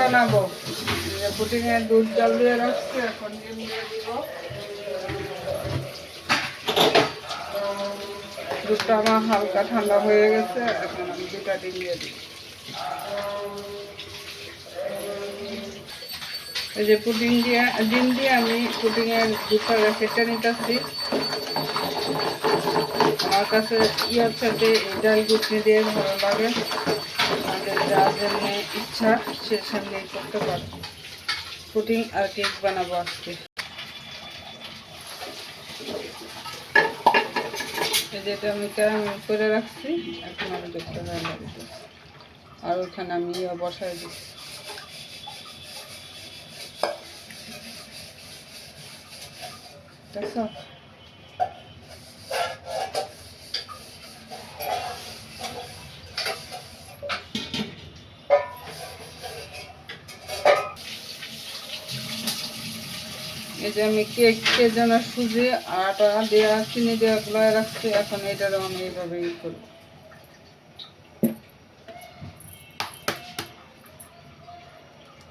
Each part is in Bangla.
বানাবো। পুডিংয়ে দুধ জল দিয়ে রাখছি, এখন ডিম দিয়ে দিব। দুধটা আমার হালকা ঠান্ডা হয়ে গেছে, এখন আমি 2টা ডিম দিয়ে দিই। এই যে ডিম দিয়ে আমি পুডিংয়ের দুধটা রেখে নিতেছি। আমার কাছে ইয়ার সাথে ডাল গুটনি দিয়ে ভালো লাগে, আমাদের যার জন্য ইচ্ছা সে সঙ্গে করতে পারে। পুডিং আর কেক বানাবো আজকে। যেটা আমি ক্যারামেল করে রাখছি, এখন আমি দুধটা রান্না দিতেছি। আর ওইখানে আমি বসাই দিচ্ছি। দেখছো? এই যে আমি কেকের জন্য সুজি আটা দেওয়া চিনি দেওয়া গুলায় রাখছি, এখন এটারও আমি এইভাবে করব।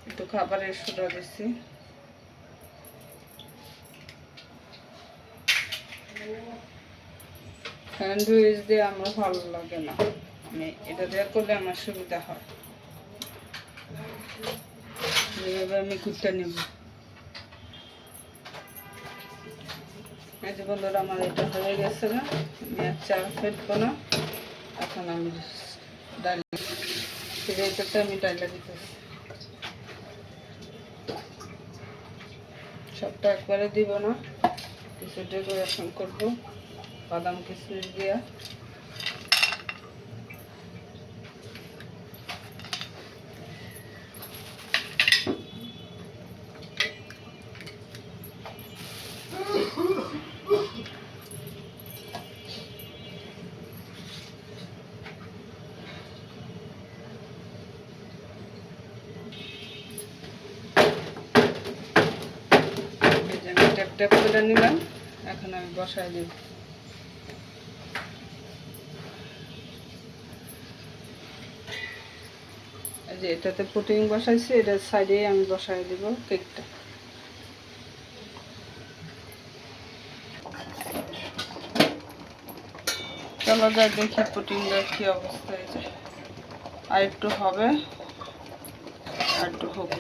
একটু খাবারের সোডা দিচ্ছি। স্যান্ডউইচ দিয়ে আমার ভালো লাগে না, আমি এটা দিয়ে করলে আমার সুবিধা হয়। এইভাবে আমি কুটটা নেব। এই যে বন্ধুরা, আমার এটা হয়ে গেছে না, আমি আর চাল ফেটবো না। এখন আমি ডাল এটাতে আমি ডাইলা দিতেছি। সবটা একবারে দিব না, কিছু ডেকোরেশন করবো বাদাম কিশমিশ দিয়া। ট্যাপ করে নিলাম, এখন আমি বসাই দিব। এই যে এটাতে পুডিং বসাইছি, এটার সাইডে আমি বসাই দিব কেকটা। চলো যাই দেখি পুডিংটার কি অবস্থায় যায়। আর একটু হবে, আর একটু হোক।